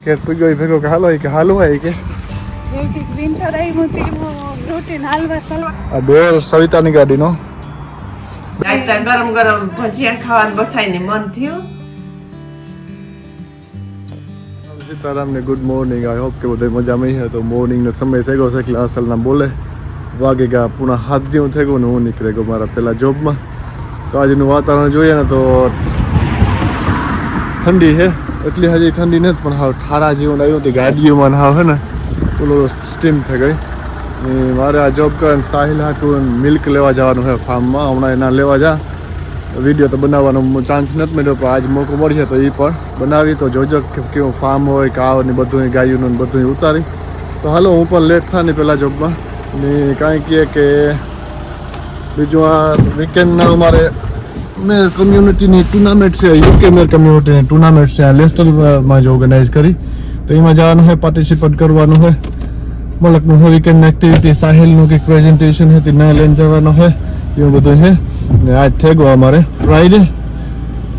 કે પૂગ્યો ભેગો કે હાલો હોય કે આ ડોર સવિતાની ગાડીનો ગરમ ગરમ ભજીયા ખાવાનું બધાને મન થયું. સીતારામ ને ગુડ મોર્નિંગ. આઈ હોપ કે બધા મજામાં છે. તો મોર્નિંગ નો સમય થઈ ગયો છે એટલે અસલના બોલે વાગે ગયા પૂણા 7 જેવું થઈ ગયું ને હું નીકળી ગયો મારા પેલા જોબમાં. તો આજનું વાતાવરણ જોઈએ ને તો ઠંડી છે, એટલી હજી ઠંડી નથી પણ હાવ ઠારા જેવું આવ્યું હતી. ગાડીઓમાં હાવ છે ને ઓલો સ્ટીમ થઈ ગઈ. મારે આ જોબ કરીને સાહિલ હાટું મિલ્ક લેવા જવાનું છે ફાર્મમાં. હમણાં એના લેવા જા વિડીયો તો બનાવવાનો ચાન્સ નથી મળ્યો પણ આજ મોકો મળશે તો એ પણ બનાવી. તો જોજો કેવું ફાર્મ હોય કાવ ને બધું ગાયોનું બધું ઉતારી. તો હાલો હું પણ લેટ થાય ને પહેલાં જોબમાં ને કાંઈ કહે કે બીજું આ વીકેન્ડના અમારે મેર કમ્યુનિટીની ટુર્નામેન્ટ છે, યુકે મેર કમ્યુનિટીની ટુર્નામેન્ટ છે આ લેસ્ટરમાં જ ઓર્ગેનાઇઝ કરી. તો એમાં જવાનું છે, પાર્ટિસિપેટ કરવાનું છે. મલકનું છે વીકેન્ડ એક્ટિવિટી, સાહિલનું કંઈક પ્રેઝન્ટેશન છે તે ના લઈને જવાનું છે, એવું બધું છે. ને આજ થઈ ગયો અમારે ફ્રાઈડે,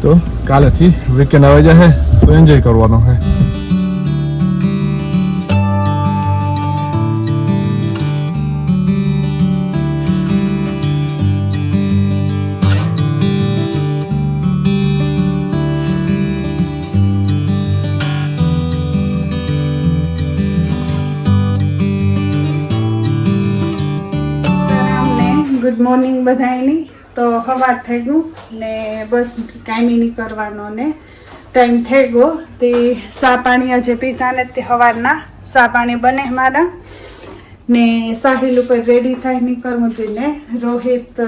તો કાલેથી વીકેન્ડ આવી જશે તો એન્જોય કરવાનો છે. ગુડ મોર્નિંગ બધાની. તો સવાર થઈ ગયું ને બસ કાંઈ નહીં કરવાનો ને ટાઈમ થઈ ગયો. તે ચા પાણી આજે પીતા ને તે સવારના ચા પાણી બને મારા ને સાહિલ ઉપર રેડી થાય નહીં કરવું હતું ને રોહિત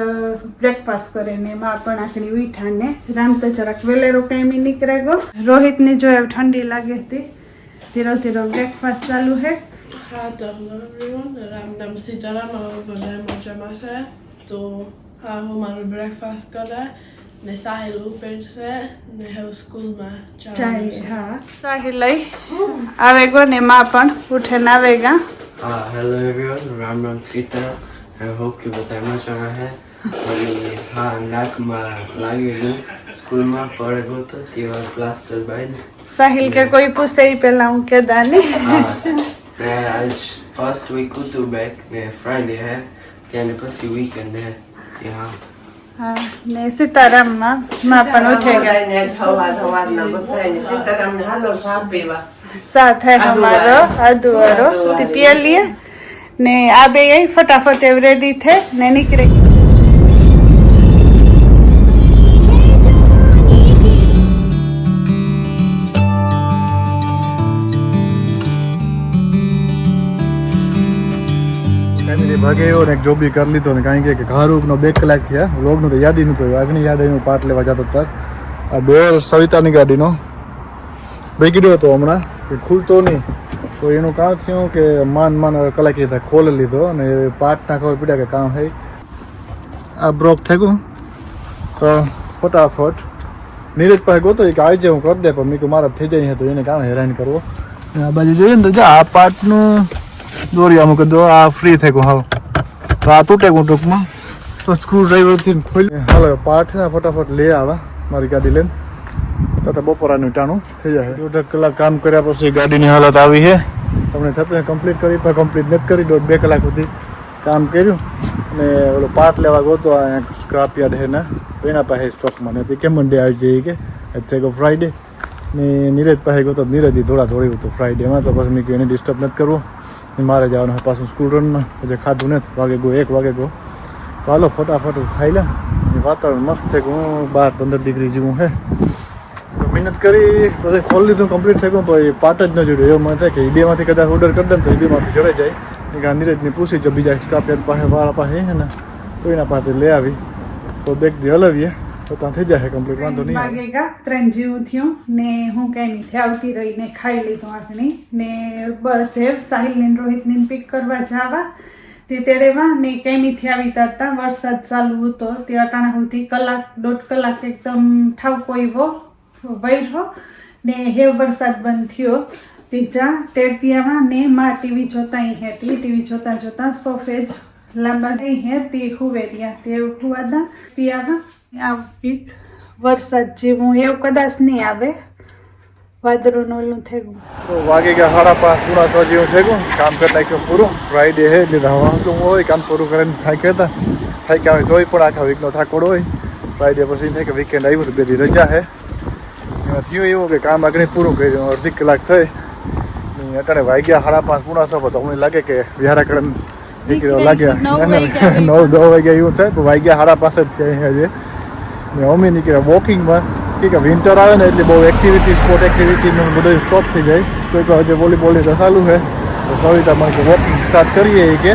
બ્રેકફાસ્ટ કરે ને માં પણ આખરી ઉઠા ને રામ તો જરાક વેલેરો કાંઈ નીકળે ગયો. રોહિતને જો ઠંડી લાગે હતી ધીરો ધીરો બ્રેકફાસ્ટ ચાલુ છે. હા તો રામ નામ સીતારામ બધા મજામાં છે. તો હા હું મારું બ્રેકફાસ્ટ કરે ને સાહિલ ઉપર છે ને હવે સ્કૂલમાં ચાલે. હા સાહિલ લઈ આવે ગો ને માં પણ ઉઠે ને આવે ગા. Hello everyone, Ram Ram Sita. I hope you બધા મજામાં હે. અને હા નાકમાં લાગેલું સ્કૂલમાં પડ ગયો તો તેવા પ્લાસ્ટર બાંધ. સાહિલ કે કોઈ પૂછે ઈ પહેલા હું કે દાની ને આજ ફર્સ્ટ વીક હતું બેક ને ફ્રાઈડે હે ત્યાંને પછી વીકેન્ડ હે ત્યાં. હા ને સીતારામમાં માં પણ ઉઠે ગયા. સવારના બધાને સીતારામને હાલો ચા પીવા સાથે અમારો આદુવારો તે પીએ લીએ ને આ બે ફટાફટ એવ રેડી થે ને નીકળે. ભાગે એવો ને એક જોબ બી કરી લીધો ને કાંઈ કે ઘરનો 2 કલાક થયા. વ્લોગનું તો યાદ નહોતું, આગળની યાદ આવી. હું પાર્ટ લેવા જતો હતા. આ ડોર સવિતાની ગાડીનો ભાઈ કીધો હતો હમણાં કે ખુલતો નહીં. તો એનું કામ થયું કે માન કલાક થાય ખોલી લીધો અને પાર્ટના ખબર પડ્યા કે કામ છે આ બ્રોક થઈ ગયું. તો ફટાફટ નીરજ પાસે ગોતો કે આવી જાય હું કરી દે પણ મેં કહું મારા થઈ જાય તો એને કામ હેરાન કરવો. આ બાજુ જોઈએ ને તો જા આ પાર્ટનું દોરી અમુક દો આ ફ્રી થઈ ગયું. હા તો આ તૂટે ગયું ટૂંકમાં. તો સ્ક્રૂ ડ્રાઈવરથી ખોલી હાલો પાર્ટ છે ફટાફટ લઈ આવે મારી ગાડી લઈને. તો બપોરાનું ટાણું થઈ જાય. 1.5 કલાક કામ કર્યા પછી ગાડીની હાલત આવી છે. તમને થતું કમ્પ્લીટ કરી પણ કમ્પ્લીટ નથી કરી. 1.5-2 કલાક સુધી કામ કર્યું અને ઓલો પાર્ટ લેવા ગયો તો સ્ક્રાપ યાર્ડ છે ને એના પાસે સ્ટોકમાં નથી. કેમ મંડે આવી જઈએ કે થઈ ગયો ફ્રાઈડે ને નીરજ પાસે ગયો તો નીરજ થોડા દોડ્યું હતું ફ્રાઈડેમાં. તો પછી મેં એને ડિસ્ટર્બ નથી કરવું. મારે જવાનું પાછું સ્કૂલ રનમાં હજી ખાધું નથી. વાગે ગયો 1 વાગે ગયો. તો હાલો ફટાફટ ખાઈ લે. વાતાવરણ મસ્ત થઈ ગયું. 12-15 ડિગ્રી જેવું છે. તો મહેનત કરી પછી ખોલી લીધું કમ્પ્લીટ થઈ ગયું. તો એ પાર્ટ જ ન જોડ્યું. એવું મને થાય કે એ બેમાંથી કદાચ ઓર્ડર કરી દે ને તો એ બેમાંથી જોડાઈ જાય. કે નીરજને પૂછી જો બીજા સ્કાપયાર્ડ પાસે વાળા પાસે છે ને તો એના પાસે લઈ આવી તો બેગ દી હલાવીએ તો ત્યાં થઈ જાય કમ્પ્લીટ. વાંધો નહીં. વાગેગા 3 જેવું થયું ને હું કઈ નહીં આવતી રહીને ખાઈ લીધું આખણી ને બસ એ સાહિલને રોહિતને પિક કરવા જવા તે તેડેમાં ને કેમીથી આવી તરતા વરસાદ ચાલુ હતો. તે અટાણા સુધી 1-1.5 કલાક એકદમ ઠાવકો એવો વૈરો ને હેવ વરસાદ બંધ થયો. તીજા તેડતિયામાં ને માં ટીવી જોતા હતી. ટીવી જોતા જોતા સોફેજ લાંબા નહીં હે તે હુવે ત્યાં તે હુવાદા ત્યાં આ પીક વરસાદ જેવું એવું કદાચ નહીં આવે વાદળોનું ઓલું થઈ ગયું. તો વાગે ગયા 5:30 પૂરા 6 જેવું થઈ ગયું. કામ કરી નાખ્યું પૂરું. ફ્રાઈડે છે એટલે વાંચું હોય, કામ પૂરું કરીને થાક્યા હોય તોય પણ આખા વીકનો થાકોડ હોય. ફ્રાઈડે પછી થાય કે વીકેન્ડ આવ્યું તો 2 દી રજા છે. એમાં થયું એવું કે કામ આગળ પૂરું કર્યું, અડધી કલાક થઈ. અત્યારે વાગ્યા 5:30 પૂરા 6 તો અમને લાગે કે વિહારાકરણ નીકળ્યો લાગ્યા 9-10 વાગ્યા એવું થાય. પણ વાગ્યા 5:30 જ થયા હજી. ને અમે નીકળ્યા વોકિંગમાં. કે વિન્ટર આવે ને એટલે બહુ એક્ટિવિટી સ્પોર્ટ એક્ટિવિટીનું બધું સ્ટોપ થઈ જાય. તો હજી વોલીબોલની તો ચાલુ છે. તો સવિતા મને કે વોકિંગ સ્ટાર્ટ કરીએ કે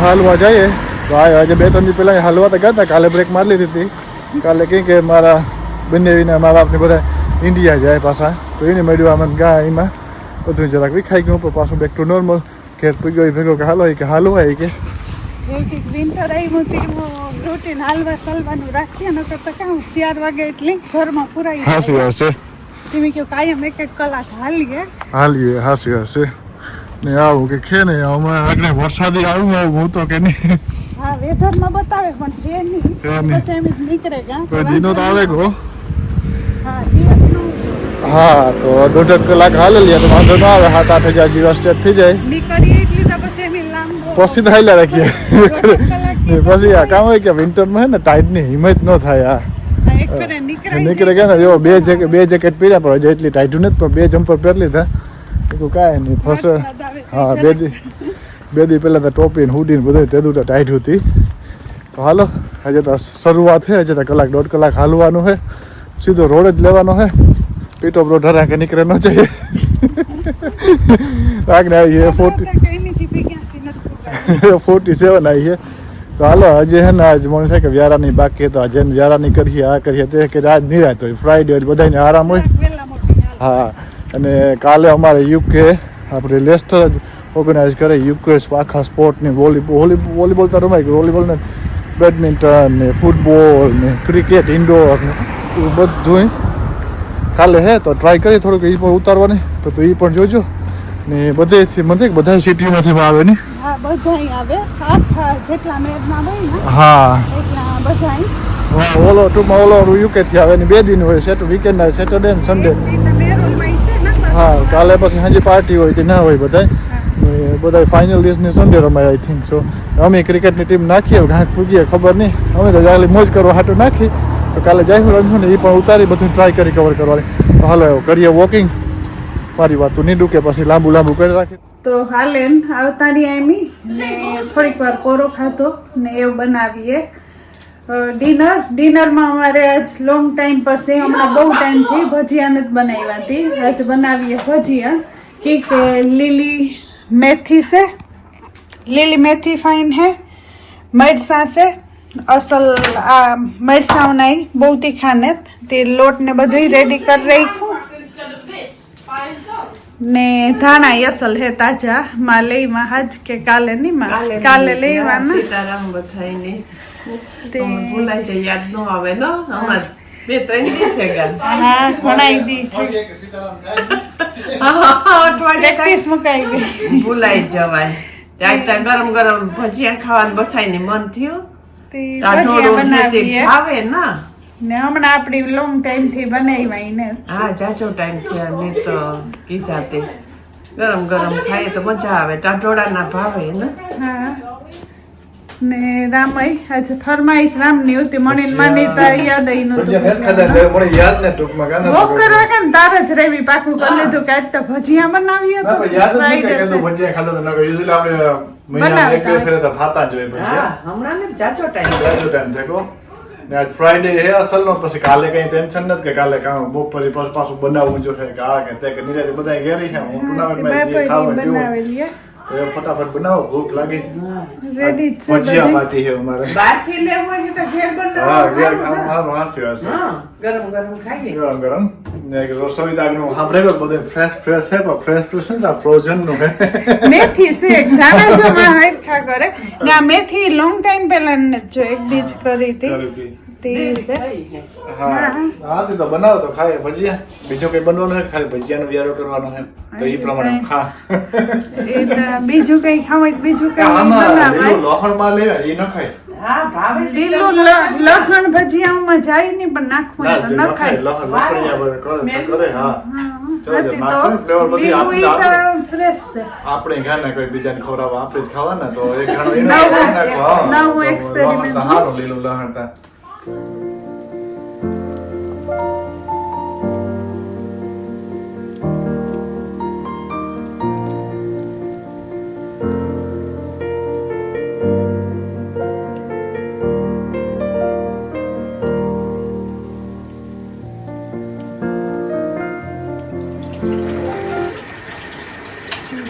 હાલવા જઈએ. તો આજે 2-3 દી પહેલાં હાલવા તો ગયા હતા. કાલે બ્રેક મારી લીધી હતી. કાલે કંઈ કે મારા બંને મા બાપને બધા ઇન્ડિયા જાય પાછા. તો એને મળ્યું આમાં ગયા એમાં બધું જરાક વિખાઈ ગયું. પણ પાછું બેક ટુ નોર્મલ ઘેર પૂગ્યો ભેગો કે હાલો કે વિન્ટર આવ્યું રૂટીન હાલવા ચાલવાનું રાખીએ ન કરતા કામ 4 વાગે એટલે ઘરમાં પુરાઈ હાસી હશે તમે કહો કાયમ 1 કલાક હાલીએ હાસી ને આવું કે ખે ને હમણાં આગળ વરસાદી આવું હું તો કે નહીં. હા વેધરમાં બતાવે પણ હે નહીં બસ એમ જ નીકળે ગા દિનો તો આવે ગો. હા દિવસનો હા તો 1.5 કલાક હાલે લે તો વાંધો ન આવે. 7-8 હજાર જેવા સ્ટેપ થઈ જાય નીકળીએ એટલી તો પછી એમ લાંબો પછી હાલ્યા રાખીએ. પછી આ કામ હોય કે વિન્ટરમાં હે ને ટાઈટની હિંમત ન થાય. નીકળે ગયા ને જો બે જેકેટ પહેર્યા પણ હજી એટલી ટાઈટ નથી. પણ 2 જમ્પર પહેરી લીધા. કાંઈ નહીં ફસે. હા 2 દી પહેલાં તો ટોપી ને હુડી ને બધું તેદું તો ટાઈટ હતી. તો હાલો હજે તો શરૂઆત છે. હજે તો 1-1.5 કલાક હાલવાનું છે. સીધો રોડ જ લેવાનો છે. પીટો બ્રો ઢરા કે નીકળે ન જઈએ. આગળ આવીએ 47 આવીએ. તો હાલો હજી હે ને આજ મને થાય કે વ્યારાની બાકી તો આજે વ્યારાની કરીએ આ કરીએ તે કે આજ નિરાત હોય. ફ્રાઈડે બધાને આરામ હોય. હા અને કાલે અમારે યુકે આપણે લેસ્ટર જ ઓર્ગેનાઇઝ કરે. યુકે આખા સ્પોર્ટની વોલીબોલ તો રમાય ગયું. વોલીબોલ ને બેડમિન્ટન ને ફૂટબોલ ને ક્રિકેટ ઇન્ડોર ને બધું કાલે હે. તો ટ્રાય કરીએ થોડુંક એ પણ ઉતારવાની. તો એ પણ જોજો ને બધેથી મને બધા સિટીમાંથી આવે ને. હા બધાય આવે આખા જેટલા મેચના હોય ને હા એટલા બધાય. હા ઓલો ટૂંકમાં ઓલો યુકે થી આવે ને 2 દિન હોય. વીકેન્ડ આવે સેટરડે ને સન્ડે. હા કાલે પછી સાંજે પાર્ટી હોય તે ના હોય બધા ફાઇનલ દિવસની સન્ડે રમાય આઈ થિંક સો. અમે ક્રિકેટની ટીમ નાખીએ ઘાંક પૂગીએ ખબર નહીં. અમે તો જાલી મોજ કરવા હાટું નાખી. તો કાલે જાય રમ્યું ને એ પણ ઉતારી બધું ટ્રાય કરી કવર કરવાની. તો હાલો કરીએ વોકિંગ. મારી વાત તું નહીં ડૂકે પછી લાંબુ કરી રાખી. તો હાલેન આવતાની આમી ને થોડીક વાર કોરો ખાતો ને એવું બનાવીએ ડિનરમાં. અમારે આજ લોંગ ટાઈમ પછી હમણાં બહુ ટાઈમથી ભજીયા નથી બનાવ્યા હતી. આજ બનાવીએ ભજીયા કે લીલી મેથી છે. લીલી મેથી ફાઇન है. મરચાં છે અસલ આ મરચાં નહીં બહુ તીખા ને તે લોટ ને બધું રેડી કરી રાખ્યું ને ધાણા અસલ હે તાજા માં લઈમાં હાજ કે કાલે નહીં માં કાલે લેવાના. સીતારામ બધાયને તે ભૂલાઈ જાય યાદ ન આવે ને હમણાં 2-3 દી થઈ ગયા. હા ઘણાય દી પ્રેક્ટિસ મુકાઈ ગઈ ભૂલાઈ જવાય. ત્યાં ગરમ ગરમ ભજીયા ખાવાનું બધાયને મન થયું. તે ભજીયા બનાવીએ ભાવે ના ને હમણાં આપણી લોંગ ટાઈમ થી બનાવી ને. હા જાજો ટાઈમ થયા ને તો કીધા તે ગરમ ગરમ ખાઈએ તો મજા આવે. ટાઢોળા ના ભાવે ને. હા ને રામય આજે ફરમાઈશ રામની હતી મને માનીતા યાદ આવી નતું. યાદ ને ટૂંકમાં ગાના વોક કરવા કે તાર જ રેવી પાકું કરી લીધું કે આજ તો ભજીયા બનાવીએ તો યાદ જ નહીં કે ભજીયા ખાધા તો યુઝ્યુઅલી આપણે મહિનામાં એક બે ફેરે તો થાતા જ હોય ભજીયા. હમણાં ને જાજો ટાઈમ થયો ને આજ ફ્રાઈડે હે અસલ નો. પછી કાલે કઈ ટેન્શન નથી કે કાલે કામ બપોરે પાછું બનાવવું જો કે આ કે તે કે નિરાતે બધા ઘેરી છે. હું ટુર્નામેન્ટમાં જે ખાવા બનાવેલી તો ફટાફટ બનાવો ભૂખ લાગી. રેડી છે ભજીયા પાતી છે અમારે. બહારથી લેવું હોય તો ઘેર બનાવો. હા ઘેર ખાવ હારું હાસી હાસી. હા ગરમ ગરમ ખાઈએ. ગરમ ગરમ ને રસોઈ દાગનું સાંભળેલો બધું ફ્રેશ છે પણ ફ્રેશ ને ફ્રોઝન નું હે. મેથી છે ધાણા જો માં હરખા કરે ને આ મેથી લોંગ ટાઈમ પહેલા જો એક દી જ કરી હતી તે છે. હા તે તો બનાવો તો ખાય ભજીયા. બીજો કઈ બનવાનું હે ખાલી ભજીયાનો વ્યારો કરવાનો હે તો એ પ્રમાણે ખા. એ તો બીજું કઈ ખાવ બીજું કઈ આમાં બનાવાય. લોખંડ માં લે એ ન ખાય. હા ભાવે લીલું લસણ ભજીયામાં જાય નહીં પણ નાખવું તો ન ખાય લસણિયા બધા કરે હા હતી તો લીલું ઈ તો ફ્રેશ છે આપણે ઘરના કોઈ બીજાને ખવડાવવા આપણે જ ખાવાના તો એક ઘણો નવું experiment. સારું લીલું લહણ તા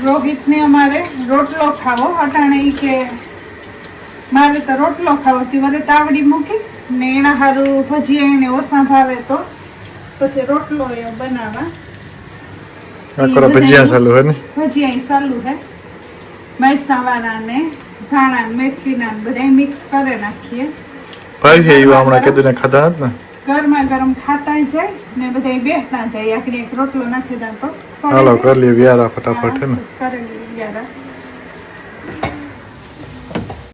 રોહિતને અમારે રોટલો ખાવો અટાણે ઈ કે મારે તો રોટલો ખાવો તીવરે તાવડી મૂકી ને એના હારું ભજીયા એને ઓછા ભાવે તો પછી રોટલો એ બનાવવા કરો ભજીયા ચાલુ હે ને ભજીયા ઈ ચાલુ હે મરસાવાળા ને ધાણા ને મેથીના ને બધા મિક્સ કરે નાખીએ ભાઈ હે ઈ હમણાં કીધું ને ખાધા જ ને ગરમા ગરમ ખાતા જાય ને બધા બેસતા જાય આખરી એક રોટલો નાખી દે તો હાલો કરી લઈએ વ્યારા ફટાફટ હે ને કરેલી વ્યારા